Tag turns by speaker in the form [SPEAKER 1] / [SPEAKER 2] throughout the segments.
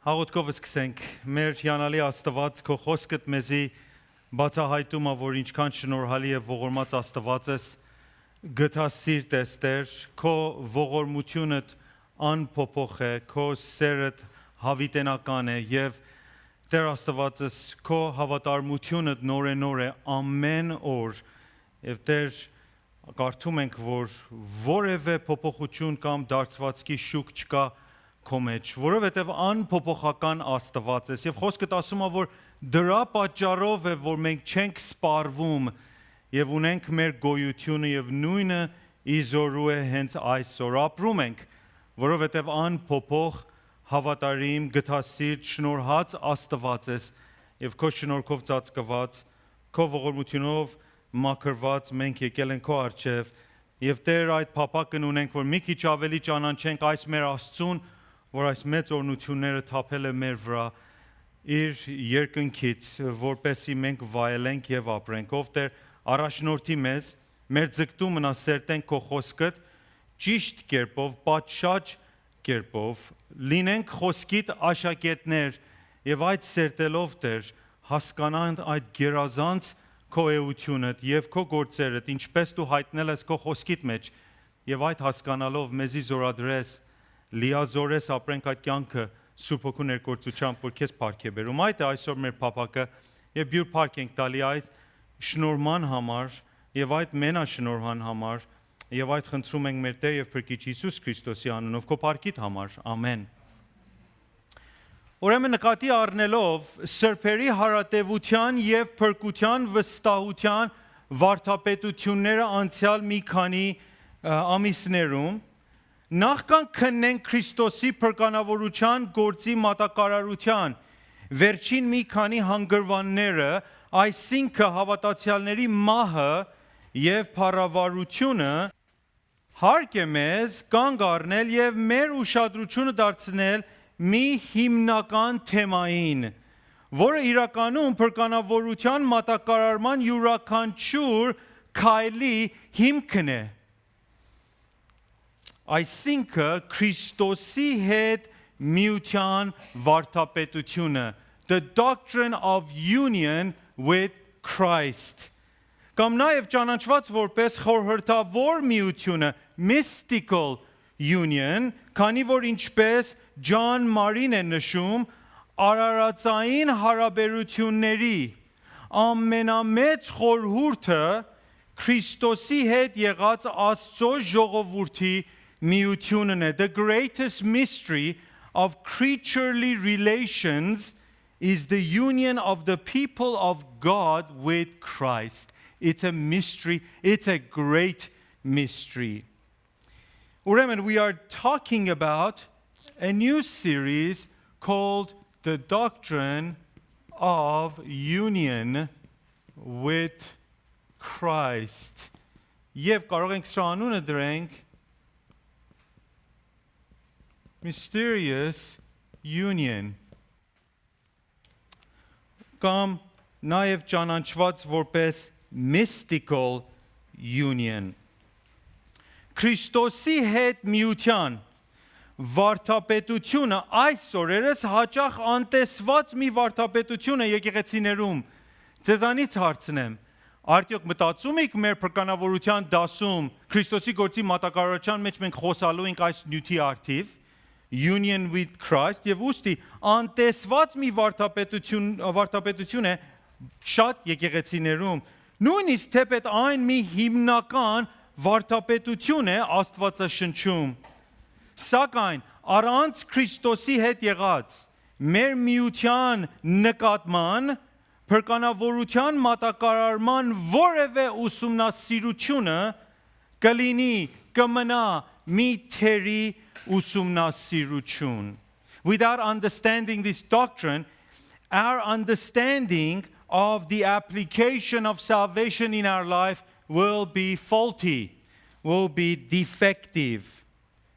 [SPEAKER 1] Հաղորդքով սկսենք, մեր հիանալի Աստված քո խոսքդ մեզի բացահայտում է, որ ինչքան շնորհալի եւ ողորմած Աստված ես, գթասիրտ ես Տեր, քո ողորմությունդ անփոփոխ է, քո սերդ հավիտենական է եւ Տեր Աստվածս քո հավատարմությունդ նոր է ամեն օր եւ Տեր կարդում ենք, որ որևէ փոփոխություն կամ դարձվածքի շուկ չկա քո մեջ, որովհետև անփոփոխական Աստված ես եւ խոսքդ ասում է, որ դրա պատճառով է, որ մենք չենք սպառվում եւ ունենք մեր գոյությունը եւ նույնը իզորու է հենց այսօր ապրում ենք, որովհետև անփոփոխ հավատարիմ գթասիրտ շնորհած Աստված ես եւ քո շնորհքով ծածկված, քո ողորմությունով մաքրված մենք եկել ենք քո առջև եւ Տեր այդ փափակն ունենք, որ մի քիչ ավելի ճանաչենք այս մեր Աստծուն, որ այս մեծ օրհնությունները թափել է մեր վրա իր երկնքից, որպեսզի մենք վայելենք եւ ապրենք, ով Տեր առաջնորդի մեզ, մեր ձգտումը նա սերտենք քո խոսքդ ճիշտ կերպով, պատշաճ կերպով, լինենք խոսքիդ աշակերտներ եւ այդ սերտելով Տեր հասկանանք այդ գերազանց քո էությունդ եւ քո գործերդ, ինչպես դու հայտնել ես քո խոսքիդ մեջ եւ այդ հասկանալով մեզի զորադրես լիազորես ապրենք այդ կյանքը Սուրբ Հոգու ներկործությամբ, որ քեզ փառք է բերում։ Այդ է այսօր մեր փափակը եւ բյուր փառք ենք տալի այդ շնորհման համար եւ այդ մենաշնորհան համար եւ այդ խնդրում ենք մեր Տեր եւ Փրկիչ Հիսուս Քրիստոսի անունով քո փառքիդ համար։ Ամեն։ Ուրեմն նկատի առնելով սրբերի հարատևության եւ փրկության վստահության վարդապետությունները անցյալ մի քանի ամիսներում նախքան քննենք Քրիստոսի փրկանավորության գործի մատակարարության վերջին մի քանի հանգրվանները, այսինքն հավատացյալների մահը եւ փառավարությունը, հարկ է մեզ կանգ առնել եւ մեր ուշադրությունը դարձնել մի հիմնական թեմային, որը իրականում փրկանավորության մատակարարման յուրաքանչյուր քայլի հիմքն է։ Այսինքն Քրիստոսի հետ միության վարդապետությունը, the doctrine of union with Christ, կամ նաև ճանաչված որպես խորհրդավոր միությունը, mystical union, քանի որ ինչպես Ջան Մարին է նշում, արարածային հարաբերությունների ամենամեծ խորհուրդը Քրիստոսի հետ եղած Աստծո ժողովրդի միությունն է, the greatest mystery of creaturely relations is the union of the people of God with Christ. It's a mystery, it's a great mystery. Ուրեմն, we are talking about a new series called The Doctrine of Union with Christ. Եվ կարող ենք սրա անունը դրենք Mysterious Union. Կամ նաև ճանաչված որպես Mystical Union. Քրիստոսի հետ միության վարդապետությունը այս օրերս հաճախ անտեսված մի վարդապետություն է եկեղեցիներում։ Ձեզանից հարցնեմ, արդյոք մտածում եք մեր փրկանավորության դասում Քրիստոսի գործի մատակարարության մեջ մենք խոսալու ենք այս նյութի արդիվ, union with Christ, եւ ուստի անտեսված մի վարդապետություն է շատ եկեղեցիներում, նույնիսկ թեպետ այն մի հիմնական վարդապետություն է Աստվածաշնչում, սակայն առանց Քրիստոսի հետ եղած մեր միության նկատման փրկանավորության մատակարարման որևէ ուսումնասիրությունը կլինի կմնա մի թերի ուսումնասիրություն. Without understanding this doctrine, our understanding of the application of salvation in our life will be faulty, will be defective.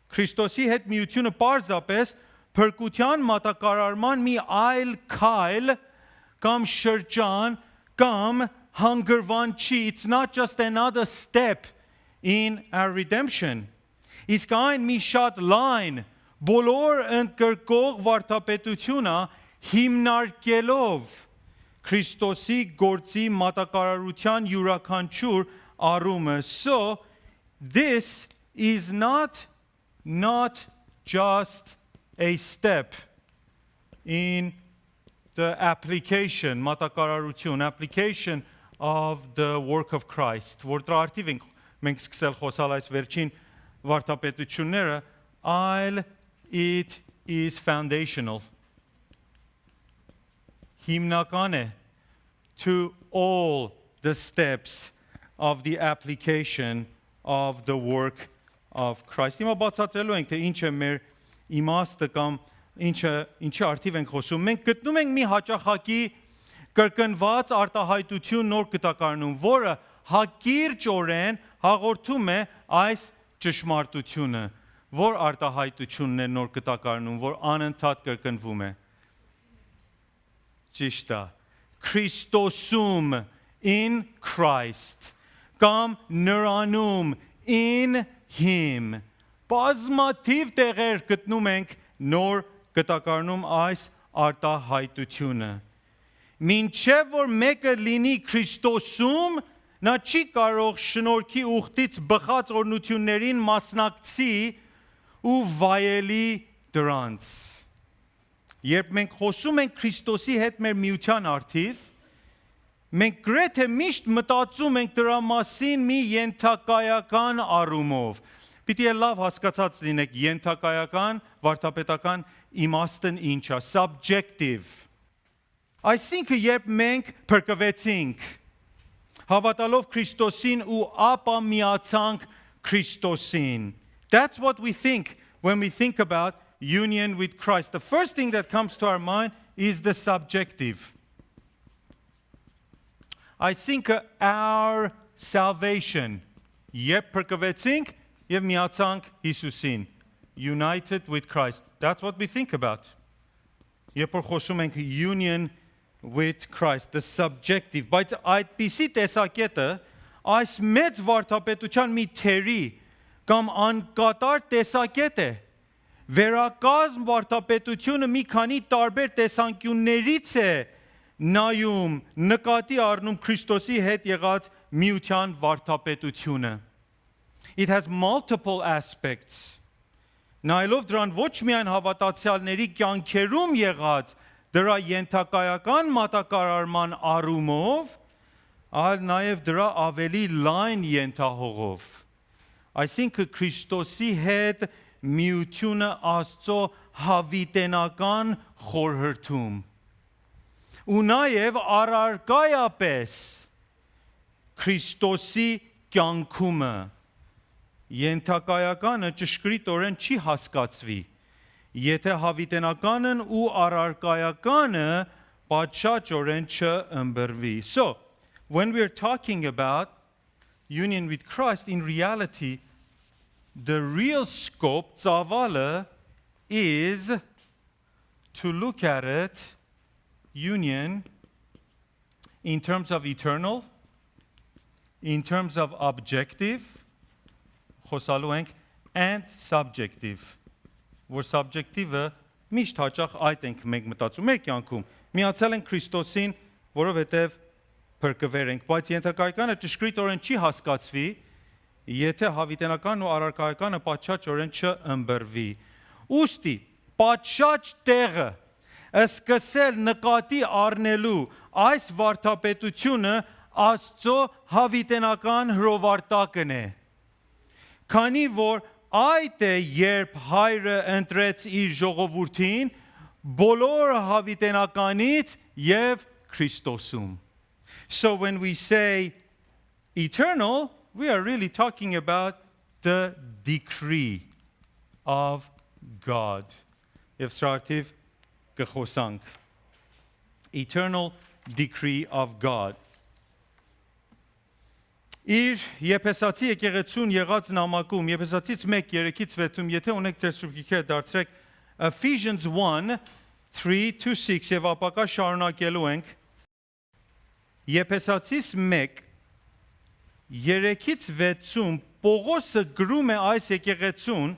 [SPEAKER 1] Քրիստոսի հետ միությունը պարզապես փրկության մատակարարման մի այլ քայլ կամ շրջան կամ հանգրվան չի. It's not just another step in our redemption. Իսկ այն մի շատ լայն բոլոր ընդգրկող վարդապետությունը հիմնարկելով Քրիստոսի գործի մատակարարության յուրաքանչյուր առումը. So this is not just a step in the application of the work of Christ. Որտեղ արդիվ մենք սկսել խոսալ այս վերջին վարդապետությունները, այլ it is foundational. Հիմնական է to all the steps of the application of the work of Christ. Հիմա բացատրելու ենք, թե ինչ է մեր իմաստը կամ ինչի արդիվ ենք խոսում։ Մենք գտնում ենք մի հաճախակի կրկնված արտահայտություն նոր կտակարանում, որը հակիրճորեն հաղորդում է այս ճշմարտությունը, որ արտահայտությունն է նոր կտակարանում, որ անընդհատ կրկնվում է։ Ճիշտ է։ Քրիստոսում in Christ կամ նրանում in him բազմաթիվ տեղեր գտնում ենք նոր կտակարանում այս արտահայտությունը։ Մինչև որ մեկը լինի Քրիստոսում, նա չի կարող շնորհքի ուխտից բխած օրհնություններին մասնակցի ու վայելի դրանց։ Երբ մենք խոսում ենք Քրիստոսի հետ մեր միության արդիվ, մենք գրեթե միշտ մտածում ենք դրա մասին մի ենթակայական առումով։ Պիտի լավ հասկացած լինեք ենթակայական, վարդապետական իմաստն ինչ է, subjective։ Այսինքն երբ մենք փրկվեցինք, հավատալով Քրիստոսին ու ապա միացանք Քրիստոսին, that's what we think when we think about union with Christ. The first thing that comes to our mind is the subjective. I think our salvation, երբ փրկվեցինք եւ միացանք Հիսուսին, united with Christ. That's what we think about. Երբ որ խոսում ենք union with Christ, the subjective. Բայց այդպիսի տեսակետը այս մեծ վարդապետության մի թերի կամ անկատար տեսակետ է։ Վերակազմ վարդապետությունը մի քանի տարբեր տեսանկյուններից է նայում, նկատի առնում Քրիստոսի հետ եղած միության վարդապետությունը։ It has multiple aspects. Նայելով դրան ոչ միայն հավատացյալների կյանքերում եղած դրա ենթակայական մատակարարման առումով, այլ նաև դրա ավելի լայն ենթահողով։ Այսինքն Քրիստոսի հետ միությունը Աստծո հավիտենական խորհրդում։ Ու նաև առարկայապես Քրիստոսի կյանքումը ենթակայականը ճշգրիտորեն չի հասկացվի, եթե հավիտենականն ու առարկայականը պատշաճորեն չըմբռվի։ So, when we are talking about union with Christ, in reality, the real scope, ծավալը, is to look at it, union, in terms of eternal, in terms of objective, խոսալու ենք, and subjective, որ subjective-ը միշտ հաճախ այդ ենք մենք մտածում մեր կյանքում։ Միացել ենք Քրիստոսին, որովհետև փրկվել ենք, բայց ենթակայականը ճշգրիտորեն չի հասկացվի, եթե հավիտենական ու առարկայականը պատշաճորեն չըմբռվի։ Ուստի պատշաճ տեղը սկսել նկատի առնելու այս վարդապետությունը Աստծո հավիտենական հրովարտակն է։ Քանի որ այդ է, երբ Հայրը ընտրեց իր ժողովրդին բոլոր հավիտենականից եւ Քրիստոսում։ So when we say eternal, we are really talking about the decree of God. Եվ սրարտիվ կխոսանք. Eternal decree of God. Իր Եփեսացի եկեղեցուն եղած նամակում, Եփեսացից 1:3-6, եթե ունեք ձեր սուրբգիրքերը դարձրեք Ephesians 1:3-6 եւ ապակա շարունակելու ենք Եփեսացից 1:3-6 Պողոսը գրում է այս եկեղեցուն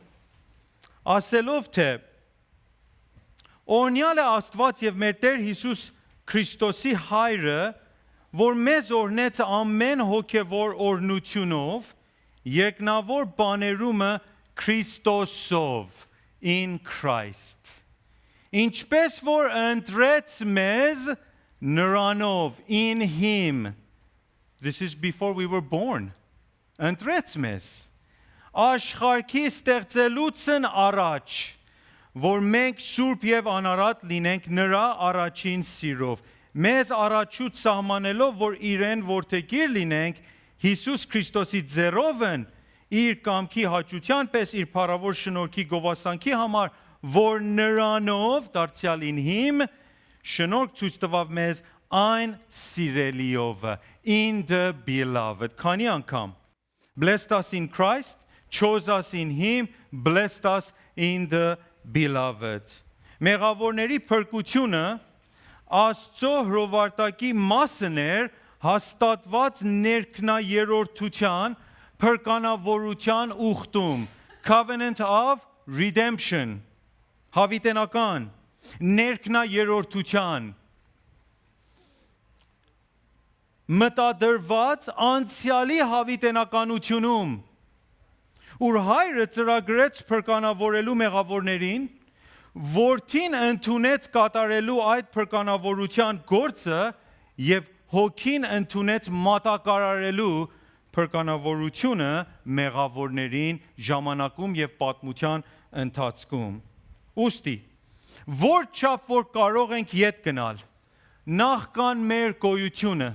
[SPEAKER 1] ասելով թե օրնյալ է Աստված եւ մեր Տեր Հիսուս Քրիստոսի հայրը, որ մեզ օրնեց ամեն հոգևոր օրնությունով, երկնավոր բաներումը Քրիստոսով, in Christ. Ինչպես որ ընտրեց մեզ նրանով, in him. This is before we were born. Ընտրեց մեզ. Աշխարհի ստեղծելուցն առաջ, որ մենք սուրբ եւ անարատ լինենք նրա առաջին սիրով, մեզ առաջուց սահմանելով, որ իրեն որդեգիր լինենք Հիսուս Քրիստոսի ձեռովն իր կամքի հաճության պես իր փառավոր շնորհքի գովասանքի համար, որ նրանով դարձյալ in him շնորհք ցույց տվավ մեզ այն սիրելիով, in the beloved. Քանի անգամ blessed us in Christ, chose us in him, blessed us in the beloved. Մեղավորների փրկությունը Աստծո հրովարտակի մասն էր հաստատված ներքնաերորդության փրկանավորության ուխտում, covenant of redemption, հավիտենական ներքնաերորդության մտադրված անցյալի հավիտենականությունում, ուր հայրը ծրագրեց փրկանավորելու մեղավորներին, որդին ընդունեց կատարելու այդ փրկանավորության գործը եւ հոգին ընդունեց մատակարարելու փրկանավորությունը մեղավորներին ժամանակում եւ պատմության ընթացքում։ Ուստի, որ չափ որ կարող ենք ետ գնալ, նախքան մեր գոյությունը,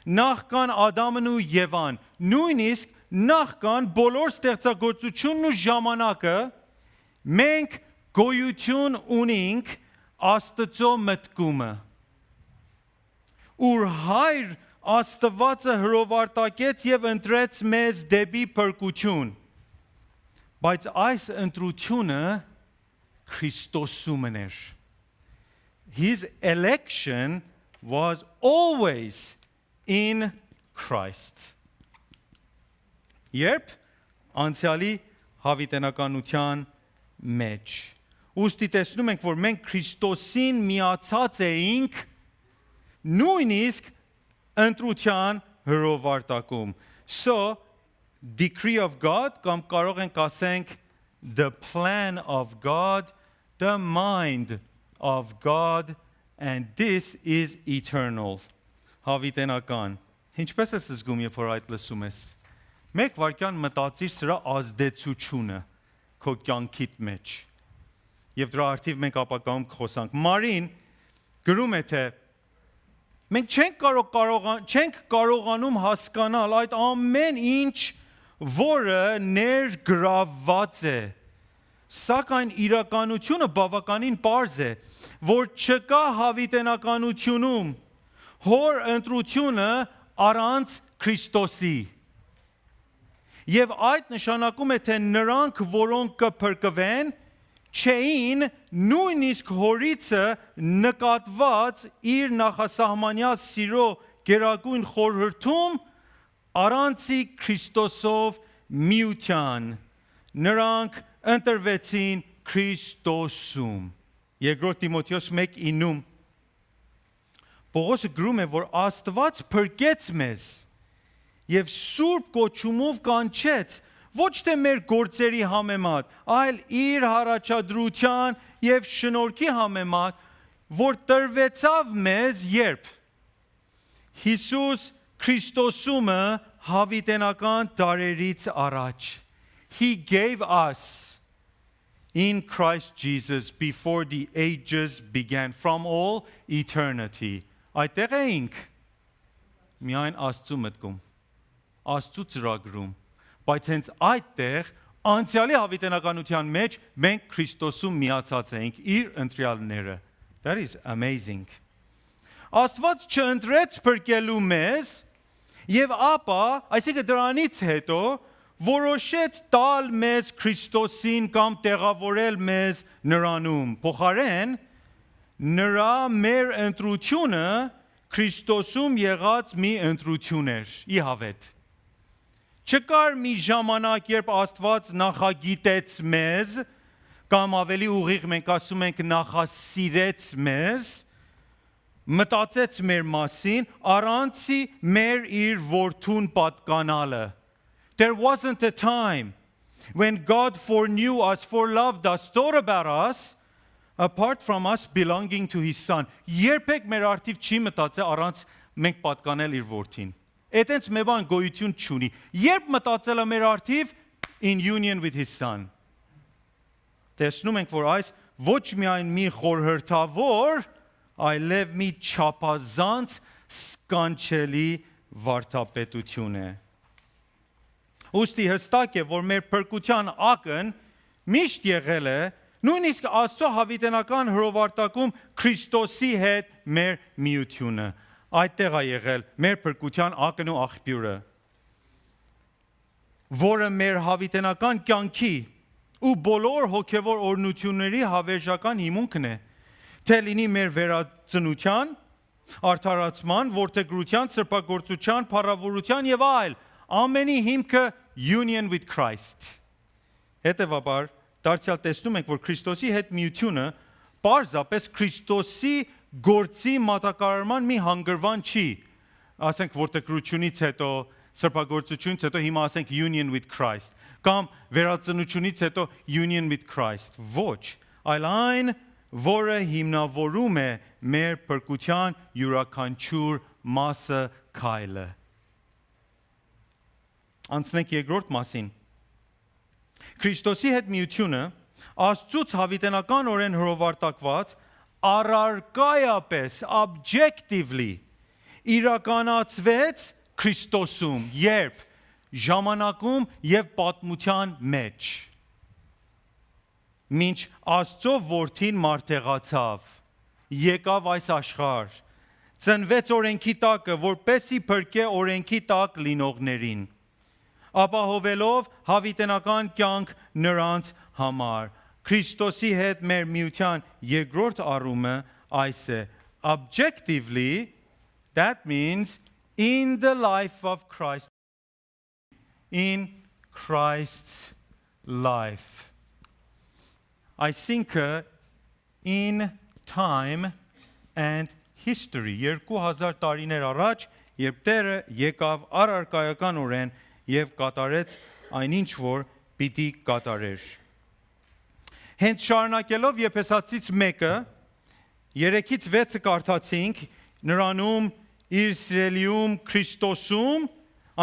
[SPEAKER 1] նախքան Ադամն ու Եվան, նույնիսկ նախքան բոլոր ստեղծագործությունն ու ժամանակը, մենք գոյություն ունենք Աստծո մտքումը, ուր հայր Աստվածը հրովարտակեց եւ ընտրեց մեզ դեպի փրկություն, բայց այս ընտրությունը Քրիստոսումն էր. His election was always in Christ. Երբ անցյալի հավիտենականության մեջ ուստի տեսնում ենք, որ մենք Քրիստոսին միացած էինք նույնիսկ ընտրության հրովարտակում. So, decree of God, կամ կարող ենք ասենք the plan of God, the mind of God, and this is eternal. Հավիտենական. Ինչպես ես զգում, երբ որ այդ լսում ես? Մեկ վարքյան մտածիր սրա ազդեցությունը քո կյանքիդ մեջ. Եվ դրա արդիվ մենք ապակայում կխոսանք. Մարին գրում է թե մենք չենք կարողանում հասկանալ այդ ամեն ինչ, որը ներգրավված է, սակայն իրականությունը բավականին պարզ է, որ չկա հավիտենականությունում հոր ընտրությունը առանց Քրիստոսի։ Եվ այդ նշանակում է, թե նրանք, որոնք կփրկվեն, չէին նույնիսկ հորիցը նկատված իր նախասահմանյալ սիրո գերագույն խորհրդում առանցի Քրիստոսով միության, նրանք ընտրվեցին Քրիստոսում։ Երկրորդ Տիմոթեոս 1:9 Պողոսը գրում է, որ Աստված փրկեց մեզ եւ սուրբ կոչումով կանչեց, ոչ թե մեր գործերի համեմատ, այլ իր հարաճադրության եւ շնորհքի համեմատ, որ տրվեցավ մեզ երբ Հիսուս Քրիստոսումը հավիտենական տարերից առաջ. He gave us in Christ Jesus before the ages began, from all eternity. Այդտեղ էինք միայն Աստծո մտքում, Աստծո ծրագրում, բայց հենց այդտեղ անցյալի հավիտենականության մեջ մենք Քրիստոսում միացած ենք իր ընտրյալները. That is amazing. Աստված չընտրեց փրկելու մեզ եւ ապա, այսինքն դրանից հետո որոշեց տալ մեզ Քրիստոսին կամ տեղավորել մեզ նրանում։ Փոխարեն նրա մեր ընտրությունը Քրիստոսում եղած մի ընտրություն էր՝ ի հավետ։ Չկար մի ժամանակ, երբ Աստված նախագիտեց մեզ, կամ ավելի ուղիղ մենք ասում ենք նախասիրեց մեզ, մտածեց մեր մասին, առանցի մեր իր որդուն պատկանալը. There wasn't a time when God foreknew us, foreloved us, thought about us, apart from us belonging to his son. Երբեք մեր արդիվ չի մտածել առանց մենք պատկանել իր որդին. Այդտենց մի բան գոյություն չունի. Երբ մտածել է մեր արդիվ in union with his son. Տեսնում ենք, որ այս ոչ միայն մի խորհրդավոր, այլև մի չափազանց սկանչելի վարդապետություն է. Ուստի հստակ է, որ մեր փրկության ակն միշտ եղել է նույնիսկ Աստծո հավիտենական հրովարտակում Քրիստոսի հետ մեր միությունը. Այդտեղ է եղել մեր փրկության ակն ու աղբյուրը, որը մեր հավիտենական կյանքի ու բոլոր հոգևոր օրհնությունների հավերժական հիմունքն է, թե լինի մեր վերածնության, արդարացման, որդեգրության, սրբագործության, փառավորության եւ այլ, ամենի հիմքը union with Christ. Հետևաբար, դարձյալ տեսնում ենք, որ Քրիստոսի հետ միությունը պարզապես Քրիստոսի գործի մատակարարման մի հանգրվան չի, ասենք որդեգրությունից հետո, սրբագործությունից հետո հիմա ասենք union with Christ, կամ վերածնությունից հետո union with Christ, ոչ, այլ այն, որը հիմնավորում է մեր փրկության յուրաքանչյուր մասը քայլը. Անցնենք երկրորդ մասին. Քրիստոսի հետ միությունը Աստծուց հավիտենականորեն հրովարտակված առարկայապես objectively իրականացվեց Քրիստոսում, երբ ժամանակում եւ պատմության մեջ. Մինչ Աստծո որդին մարտեղացավ, եկավ այս աշխարհ, ծնվեց օրենքի տակը, որպեսի փրկե օրենքի տակ լինողներին, ապահովելով հավիտենական կյանք նրանց համար. Քրիստոսի հետ մեր միության երկրորդ առումը այս է. Objectively, that means in the life of Christ, in Christ's life. Այսինքն in time and history. 2000 տարիներ առաջ, երբ Տերը եկավ առարկայականորեն եւ կատարեց այնինչ որ պիտի կատարեր. Հենց շարունակելով Եփեսացից 1-ը 3-ից 6-ը կարդացինք, նրանում իր սիրելիում Քրիստոսում,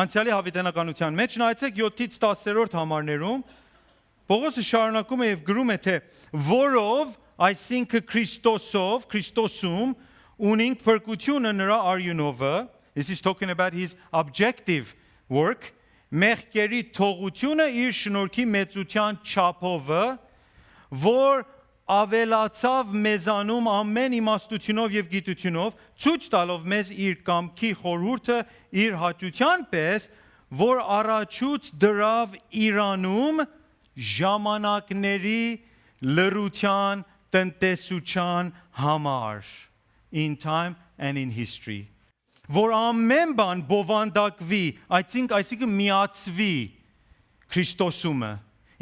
[SPEAKER 1] անցյալի հավիտենականության մեջ նայեցեք 7-ից 10-րդ համարներում, Պողոսը շարունակում է եւ գրում է, թե որով, այսինքն Քրիստոսով, Քրիստոսում ունենք փրկությունը նրա արյունովը, this is talking about his objective work, մեղքերի թողությունը իր շնորհքի մեծության չափովը, որ ավելացավ մեզանում ամեն իմաստությունով եւ գիտությունով, ցույց տալով մեզ իր կամքի խորհուրդը իր հաճության պես, որ առաջուց դրավ Իրանում ժամանակների լրության տնտեսության համար, in time and in history. Որ ամեն բան բովանդակվի, այսինքն միացվի Քրիստոսումը,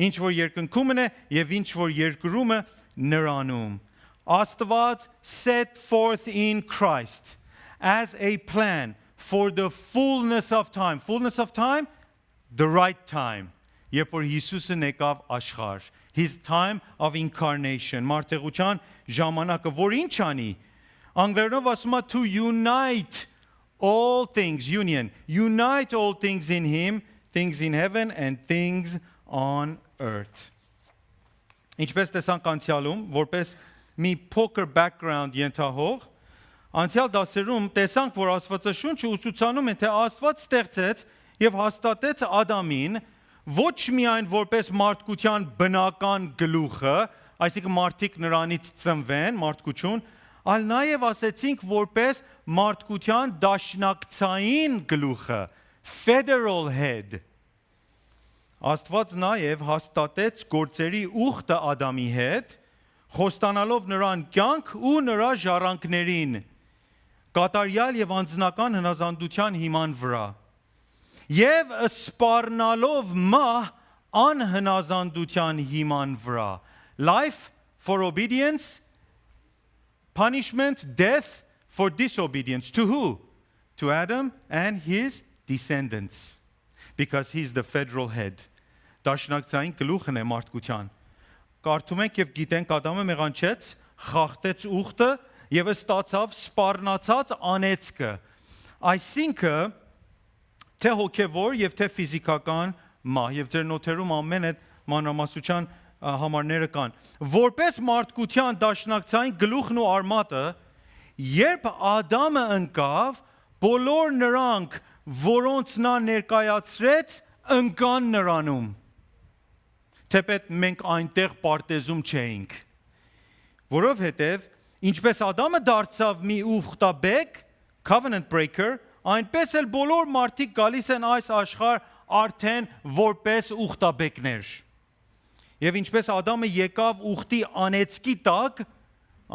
[SPEAKER 1] ինչ որ երկնքումն է եւ ինչ որ երկրումը նրանում. Աստված set forth in Christ as a plan for the fullness of time. Fullness of time, the right time. Երբ որ Հիսուսը եկավ աշխարհ, his time of incarnation, մարտեղության ժամանակը, որ ինչ անի, անգլերենով ասում է to unite all things, union, unite all things in him, things in heaven and things on earth. Ինչպես տեսանք անցյալում, որպես մի փոքր background ենթահող, անցյալ դասերում տեսանք, որ Աստվածաշունչը ուսուցանում է, թե Աստված ստեղծեց եւ հաստատեց Ադամին ոչ միայն որպես մարդկության բնական գլուխը, այսինքն մարդիկ նրանից ծնվեն, մարդկություն, այլ նաև ասեցինք որպես մարդկության դաշնակցային գլուխը, federal head. Աստված նաև հաստատեց գործերի ուխտը Ադամի հետ, խոստանալով նրան կյանք ու նրա ժառանգներին, կատարյալ եւ անձնական հնազանդության հիման վրա, եւ սպառնալով մահ անհնազանդության հիման վրա, Life for obedience, punishment, death for disobedience. To who? To Adam and his descendants. Because he's the federal head. Դաշնակցային գլուխն է մարդկության։ Կարդում ենք եւ գիտենք Ադամը մեղանչեց, խախտեց ուխտը եւ ստացավ սպառնացած անեծքը։ Այսինքն թե հոգեվոր եւ թե ֆիզիկական մահ եւ ձեր նոթերում ամեն այդ մանրամասնության համարները կան։ Որպես մարդկության դաշնակցային գլուխն ու արմատը, երբ Ադամը ընկավ, բոլոր նրանք, որոնց նա ներկայացրեց, ընկան նրանում։ Թեպետ մենք այնտեղ պարտեզում չէինք։ Որովհետև ինչպես Ադամը դարձավ մի ուխտաբեկ, covenant breaker, այնպես էլ բոլոր մարդիկ գալիս են այս աշխարհ արդեն որպես ուխտաբեկներ։ Եվ ինչպես Ադամը եկավ ուխտի անեծքի տակ,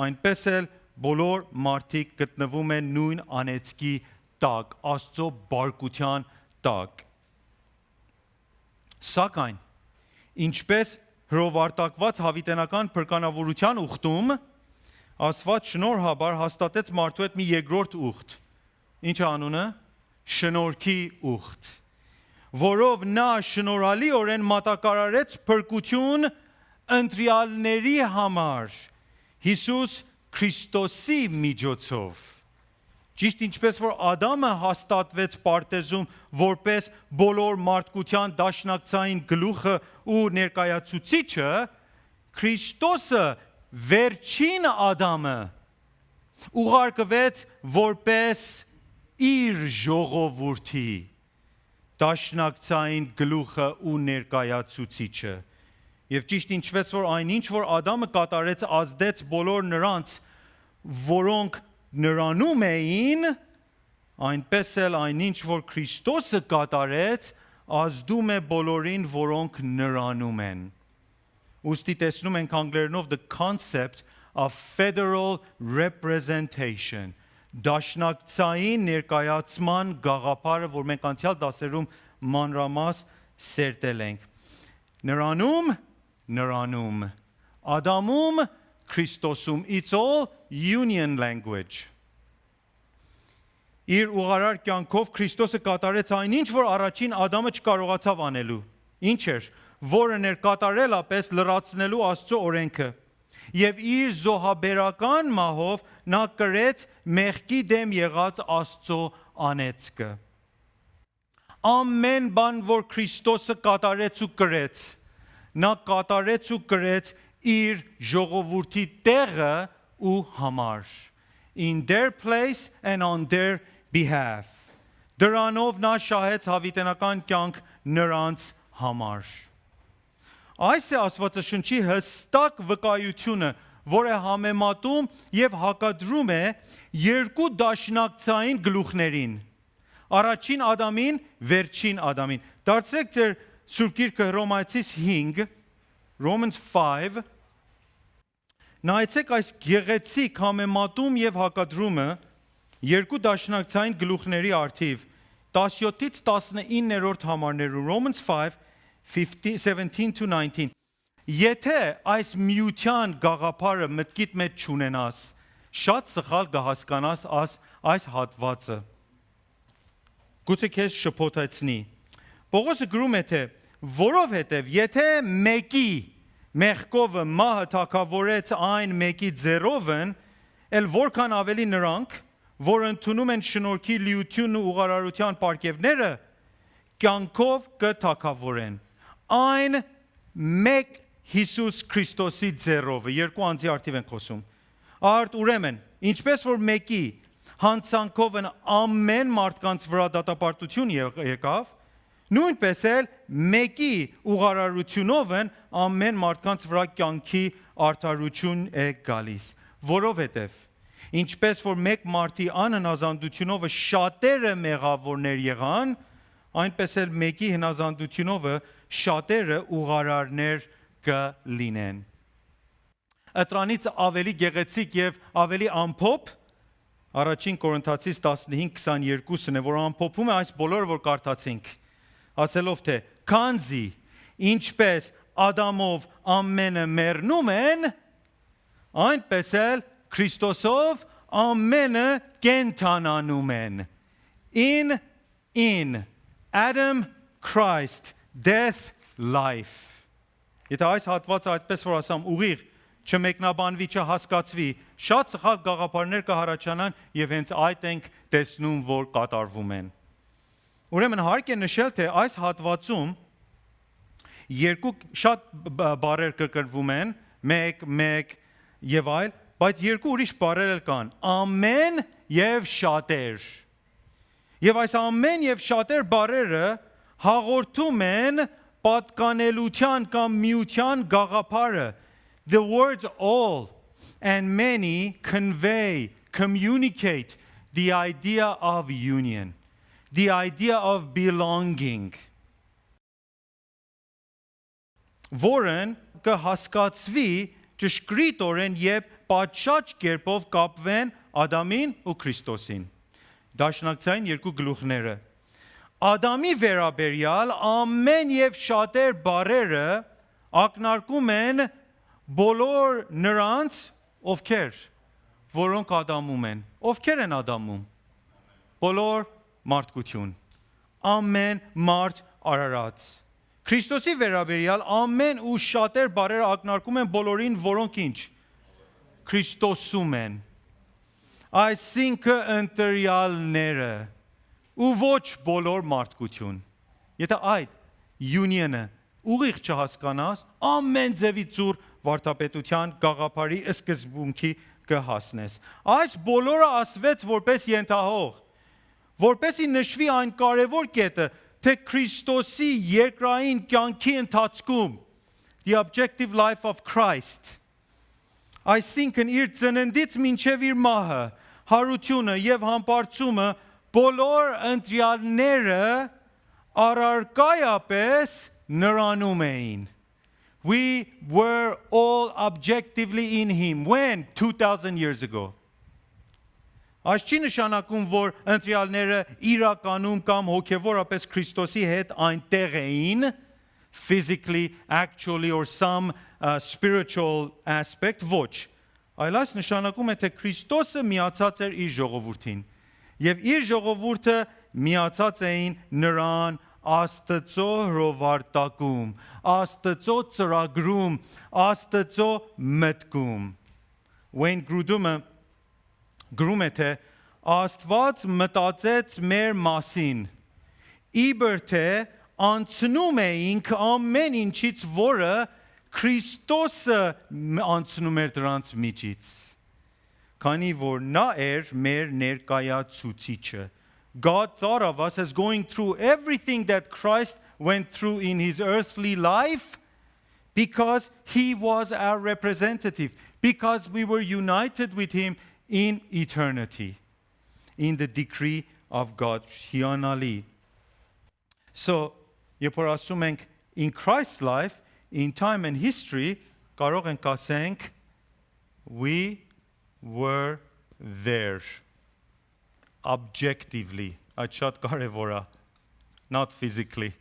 [SPEAKER 1] այնպես էլ բոլոր մարդիկ գտնվում են նույն անեծքի տակ, Աստծո բարկության տակ։ Սակայն ինչպես հրովարտակված հավիտենական փրկանավորության ուխտում, Աստված շնորհաբար հաստատեց մարդու հետ մի երկրորդ ուխտ։ Ինչ է անունը? Շնորհքի ուխտ, որով նա շնորհալիորեն մատակարարեց փրկություն ընտրյալների համար Հիսուս Քրիստոսի միջոցով։ Ճիշտ ինչպես որ Ադամը հաստատվեց պարտեզում որպես բոլոր մարդկության դաշնակցային գլուխը ու ներկայացուցիչը, Քրիստոսը վերջին Ադամը ուղարկվեց որպես իր ժողովրդի դաշնակցային գլուխը ու ներկայացուցիչը։ Եվ ճիշտ ինչպես որ այնինչ որ Ադամը կատարեց ազդեց բոլոր նրանց, որոնք նրանում էին, այնպես էլ այնինչ որ Քրիստոսը կատարեց, ազդում է բոլորին, որոնք նրանում են։ Ուստի տեսնում ենք անգլերենով the concept of federal representation, դաշնակցային ներկայացման գաղափարը, որ մենք անցյալ դասերում մանրամաս սերտել ենք։ Նրանում, Ադամում, Քրիստոսում, it's all union language։ Իր ուղղարար կյանքով Քրիստոսը կատարեց այնինչ, որ առաջին Ադամը չկարողացավ անելու։ Ինչ էր, որը ներկատարելապես լրացնելու Աստծո օրենքը։ Եվ իր զոհաբերական մահով նա կրեց մեղքի դեմ եղած Աստծո անեծքը։ Ամեն բան, որ Քրիստոսը կատարեց ու կրեց, նա կատարեց ու կրեց իր ժողովրդի տեղը ու համար, in their place and on their behalf։ Դրանով նա շահեց հավիտենական կյանք նրանց համար։ Այս է Աստվածաշնչի հստակ վկայությունը, որ է համեմատում եւ հակադրում է երկու դաշնակցային գլուխներին։ Առաջին Ադամին, վերջին Ադամին։ Դարձրեք ձեր Սուրբ Գիրքը Հռոմայացիս 5, Romans 5, նայեցեք այս գեղեցիկ համեմատում եւ հակադրումը երկու դաշնակցային գլուխների առթիվ 17-ից 19-րդ համարներում Romans 5 17-19 Եթե այս միության գաղափարը մտքիդ մեջ չունենաս, շատ սխալ կհասկանաս այս հատվածը։ Գուցե քեզ շփոթեցնի։ Պողոսը գրում է թե որովհետև եթե մեկի մեղքովը մահը թագավորեց այն մեկի ձեռովն, էլ որքան ավելի նրանք, որ ընդունում են շնորհքի լիությունն ու ուղղարարության պարգևները, կյանքով կթագավորեն։ Այն մեկ Հիսուս Քրիստոսի ձեռովը, երկու անձի առթիվ են խոսում։ Արդ ուրեմն, ինչպես որ մեկի հանցանքով ամեն մարդկանց վրա դատապարտություն եկավ, նույնպես էլ մեկի ուղղարարությունով ամեն մարդկանց վրա կյանքի արդարություն է գալիս, որովհետև ինչպես որ մեկ մարդի անհնազանդությունով շատերը մեղավորներ եղան, այնպես էլ մեկի հնազանդությունով շատերը ուղղարարներ կլինեն։ Ըտրանից ավելի գեղեցիկ եւ ավելի ամփոփ առաջին Կորինթացիս 15:22-ն է, որ ամփոփում է այս բոլորը, որ կարդացինք, ասելով թե քանզի ինչպես Ադամով ամենը մեռնում են, այնպես էլ Քրիստոսով ամենը կենթանանում են։ In Adam, Christ, death, life։ Եթե այս հատվածը այդպես որ ասամ ուղիղ չմեկնաբանվի, չհասկացվի, շատ սխալ գաղափարներ կհառաջանան եւ հենց այդ ենք տեսնում, որ կատարվում են։ Ուրեմն հարկ է նշել, թե այս հատվածում երկու շատ բառեր կկրվում են, մեկ եւ այլ, բայց երկու ուրիշ բառեր էլ կան՝ ամեն եւ շատեր։ Եվ այս ամեն եւ շատեր բառերը հաղորդում են պատկանելության կամ միության գաղափարը։ The words all and many convey, communicate the idea of union, the idea of belonging. Որն կհասկացվի ճշգրիտորեն եւ պատշաճ կերպով կապվեն Ադամին ու Քրիստոսին։ Դաշնակցային երկու գլուխները։ Ադամի վերաբերյալ ամեն եւ շատեր բառերը ակնարկում են բոլոր նրանց, ովքեր, որոնք Ադամում են։ Ովքեր են Ադամում։ Բոլոր մարդկություն։ Ամեն մարդ արարած։ Քրիստոսի վերաբերյալ ամեն ու շատեր բառերը ակնարկում են բոլորին, որոնք ինչ։ Քրիստոսում են։ Այսինքն ընտրյալները ու ոչ բոլոր մարդկություն։ Եթե այդ union-ը ուղիղ չհասկանաս, ամեն ձևի ծուր վարդապետության գաղափարի սկզբունքի կհասնես։ Այս բոլորը ասվեց որպես ենթահող, որպեսի նշվի այն կարևոր կետը, թե Քրիստոսի երկրային կյանքի ընթացքում the objective life of Christ, այսինքն իր ծննդից մինչև իր մահը, հարությունը եւ համբարձումը բոլոր ընտրյալները առարկայապես նրանում էին։ We were all objectively in him. When? 2000 years ago. Այս չի նշանակում, որ ընտրյալները իրականում կամ հոգևորապես Քրիստոսի հետ այնտեղ էին, physically, actually, or some spiritual aspect, ոչ։ Այլ այս նշանակում է, թե Քրիստոսը միացած էր իր ժողովրդին։ Եվ իր ժողովուրդը միացած էին նրան Աստծո հրովարտակում, Աստծո ծրագրում, Աստծո մտքում։ Wayne Grudem գրում է, թե Աստված մտածեց մեր մասին, իբր թե անցնում էինք ամեն ինչից, որը Քրիստոսը անցնում էր դրանց միջից, քանի որ նա էր մեր ներկայացուցիչը։ God thought of us as going through everything that Christ went through in his earthly life because he was our representative, because we were united with him in eternity, in the decree of God. Հիանալի։ So, երբ որ ասում ենք in Christ's life, in time and history, կարող ենք ասենք we were there. Objectively, այդ շատ կարևոր է, not physically.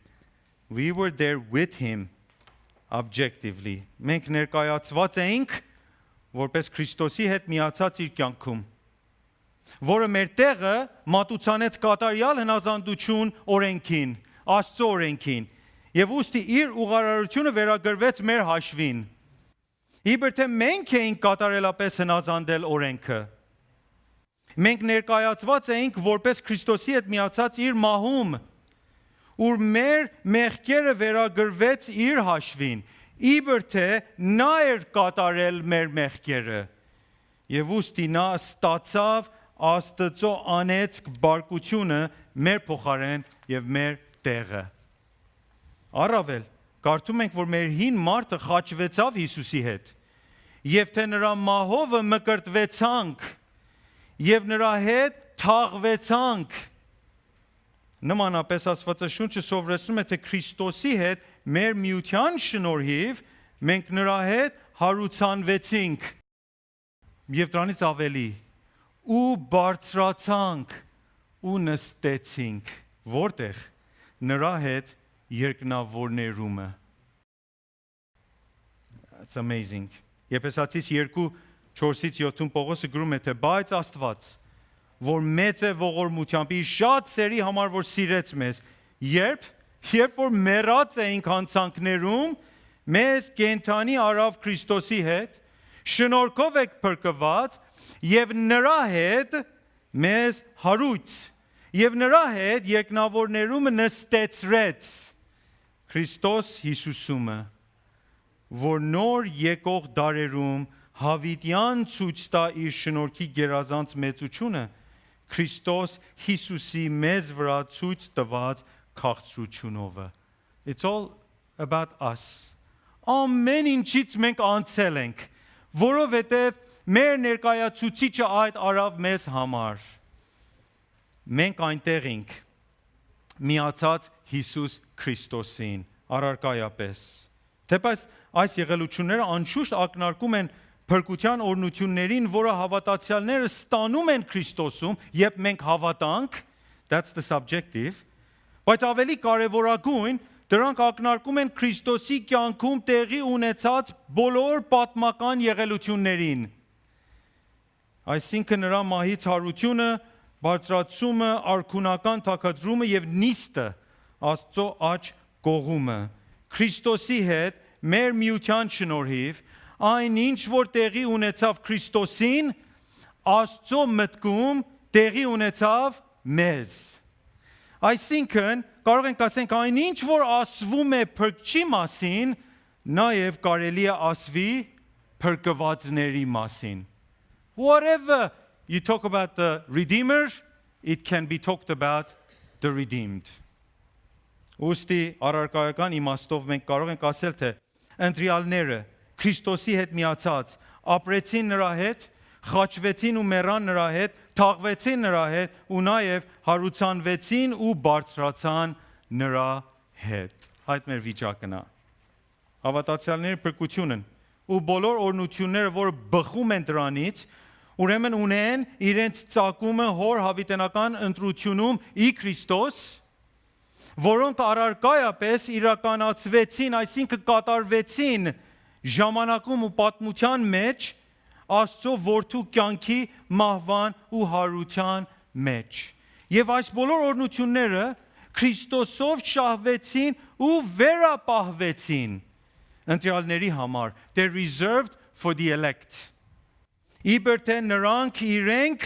[SPEAKER 1] We were there with him objectively. Մենք ներկայացված էինք որպես Քրիստոսի հետ միացած իր կյանքում, որը մեր տեղը մատուցանեց կատարյալ հնազանդություն օրենքին, Աստծո օրենքին, եւ ուստի իր ուղղարարությունը վերագրվեց մեր հաշվին։ Իբր թե մենք էինք կատարելապես հնազանդել օրենքը։ Մենք ներկայացված էինք որպես Քրիստոսի հետ միացած իր մահում, ուր մեր մեղքերը վերագրվեց իր հաշվին, իբր թե նա էր կատարել մեր մեղքերը, եւ ուստի նա ստացավ Աստծո անեծք բարկությունը մեր փոխարեն եւ մեր տեղը։ Առավել, կարդում ենք, որ մեր հին մարդը խաչվեցավ Հիսուսի հետ, եւ թե նրա մահովը մկրտվեցանք, եւ նրա հետ թաղվեցանք։ Նմանապես Աստվածաշունչը սովորեցնում է, թե Քրիստոսի հետ մեր միության շնորհիվ մենք նրա հետ հարուցանվեցինք եւ դրանից ավելի ու բարձրացանք ու նստեցինք, որտեղ նրա հետ երկնավորներումը։ It's amazing. Եփեսացիս 2:4-7 Պողոսը գրում է թե բայց Աստված, որ մեծ է ողորմությամբ իր շատ սերի համար որ սիրեց մեզ, երբ որ մեռած էինք հանցանքներում, մեզ կենթանի արավ Քրիստոսի հետ, շնորհքով եք փրկված եւ նրա հետ մեզ հարույց եւ նրա հետ երկնավորներում նստեցրեց Քրիստոս Հիսուսումը, որ նոր եկող դարերում հավիտյան ցույց տա իր շնորհքի գերազանց մեծությունը Քրիստոս Հիսուսի մեզ վրա ցույց տված քաղցրությունով։ It's all about us. Ամեն ինչից մենք անցել ենք, որովհետև մեր ներկայացուցիչը այդ արավ մեզ համար։ Մենք այնտեղ ենք միացած Հիսուս Քրիստոսին առարկայապես։ Թեպետ այս եղելությունները անշուշտ ակնարկում են փրկության օրհնություններին, որը հավատացյալները ստանում են Քրիստոսում, երբ մենք հավատանք, that's the subjective, բայց ավելի կարևորագույն, դրանք ակնարկում են Քրիստոսի կյանքում տեղի ունեցած բոլոր պատմական եղելություններին։ Այսինքն նրա մահից հարությունը, բարձրացումը, արքունական թաքադրումը եւ նիստը, Աստծո աջ կողումը, Քրիստոսի հետ մեր միության շնորհիվ, այն ինչ որ տեղի ունեցավ Քրիստոսին, Աստծո մտքում տեղի ունեցավ մեզ։ Այսինքն, կարող ենք ասենք այն ինչ որ ասվում է փրկչի մասին, նաև կարելի է ասվի փրկվածների մասին։ Whatever you talk about the Redeemer, it can be talked about the redeemed. Ոստի առարկայական իմաստով մենք կարող ենք ասել թե ընտրյալները Քրիստոսի հետ միացած ապրեցին նրա հետ, խաչվեցին ու մեռան նրա հետ, թաղվեցին նրա հետ ու նաև հարուցանվեցին ու բարձրացան նրա հետ։ Այդ մեր վիճակն է։ Հավատացյալների փրկությունն ու բոլոր օրհնությունները, որը բխում են դրանից, ուրեմն ունեն իրենց ծագումը հոր հավիտենական ընտրությունում ի Քրիստոս, որոնք առարկայապես իրականացվեցին, այսինքն կատարվեցին ժամանակում ու պատմության մեջ Աստծո որդու կյանքի մահվան ու հարության մեջ։ Եվ այս բոլոր օրհնությունները Քրիստոսով շահվեցին ու վերապահվեցին ընտրյալների համար։ They're reserved for the elect. Իբր թե նրանք իրենք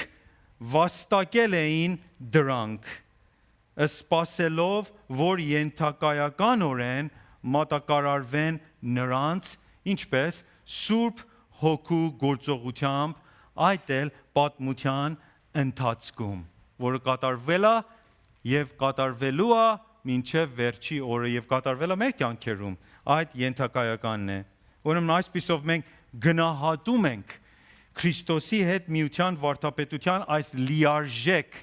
[SPEAKER 1] վաստակել էին դրանք, սպասելով, որ ենթակայականորեն մատակարարվեն նրանց, ինչպես Սուրբ Հոգու գործողությամբ, այդ էլ պատմության ընթացքում, որը կատարվել է եւ կատարվելու է մինչեւ վերջի օրը եւ կատարվել է մեր կյանքերում, այդ ենթակայականն է։ Ուրեմն այսպիսով մենք գնահատում ենք Քրիստոսի հետ միության վարդապետության այս լիարժեք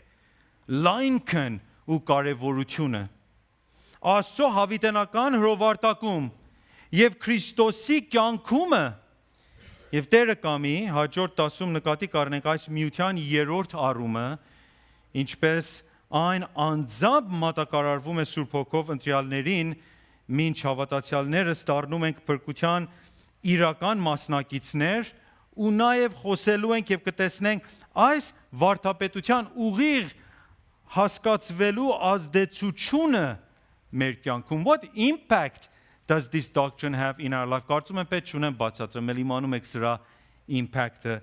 [SPEAKER 1] լայնքն ու կարևորությունը։ Աստծո հավիտենական հրովարտակում եւ Քրիստոսի կյանքումը եւ Տերը կամի հաջորդ դասում նկատի կառնենք այս միության երրորդ առումը, ինչպես այն անձամբ մատակարարվում է Սուրբ Հոգով ընտրյալներին, մինչ հավատացյալներս դառնում ենք փրկության իրական մասնակիցներ ու նաև խոսելու ենք եւ կտեսնենք այս վարդապետության ուղիղ հասկացվելու ազդեցությունը մեր կյանքում։ What impact does this doctrine have in our life? Կարծում եմ պետք չունեմ բացատրեմ, ել իմանում եք սրա impact-ը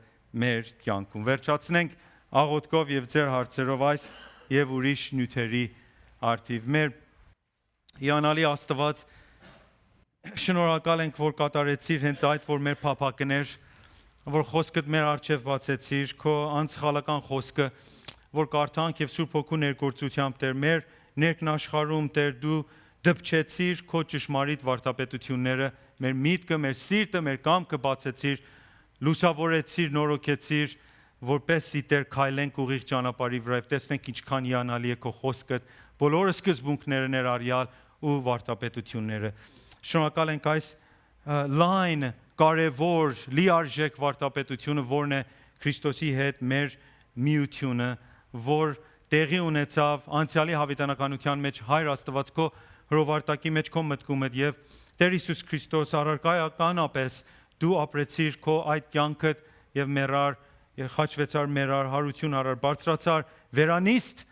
[SPEAKER 1] մեր կյանքում։ Վերջացնենք աղոթքով եւ ձեր հարցերով այս եւ ուրիշ նյութերի արդիվ։ Մեր հիանալի Աստված, շնորհակալ ենք, որ կատարեցիր հենց այդ, որ մեր փափակներ, որ խոսքդ մեր առջև բացեցիր, քո անցխալական խոսքը, որ կարդանք եւ Սուրբ Հոգու ներգործությամբ Տեր մեր ներքնաշխարհում Տեր դու դպչեցիր քո ճշմարիտ վարդապետությունները, մեր միտքը, մեր սիրտը, մեր կամքը բացեցիր, լուսավորեցիր, նորոգեցիր, որպեսզի Տեր քայլենք ուղիղ ճանապարհի վրա եւ տեսնենք ինչքան հիանալի է քո խոսքը, բոլոր սկզբունքները ներառյալ ու վարդապետությունները։ Շնորհակալ ենք այս լայն, կարևոր, լիարժեք վարդապետությունը, որն է Քրիստոսի հետ մեր միությունը, որ տեղի ունեցավ անցյալի հավիտենականության մեջ Հայր Աստված քո հրովարտակի մեջ քո մտքումդ եւ Տեր Հիսուս Քրիստոս, առարկայականապես դու ապրեցիր քո այդ կյանքդ եւ մեռար, եւ խաչվեցար մեռար, հարություն արար, բարձրացար, վերանիստ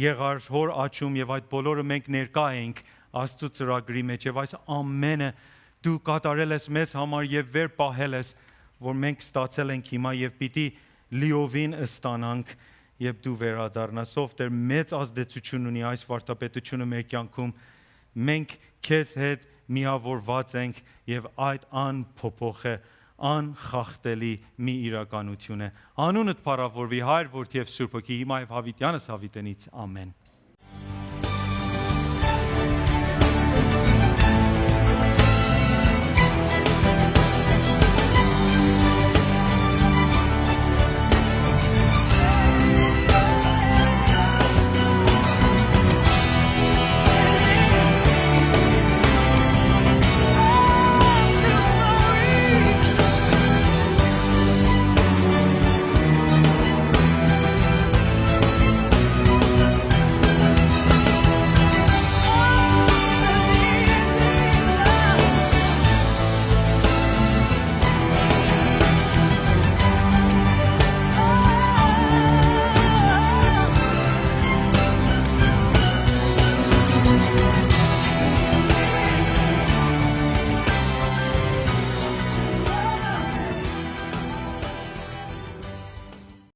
[SPEAKER 1] եղար հոր աչում եւ այդ բոլորը մենք ներկա ենք Աստծո ծրագրի մեջ եւ այս ամենը դու կատարել ես մեզ համար եւ վեր պահել ես, որ մենք ստացել ենք հիմա եւ պիտի լիովին ստանանք եւ դու վերադառնաս, ով Տեր մեծ ազդեցություն ունի այս վարդապետությունը մեր կյանքում, մենք քեզ հետ միավորված ենք եւ այդ անփոփոխ է, անխախտելի մի իրականություն է։ Անունդ փառավորվի Հայր, Որդի եւ Սուրբ Հոգի, հիմա եւ հավիտյանս հավիտենից ամեն։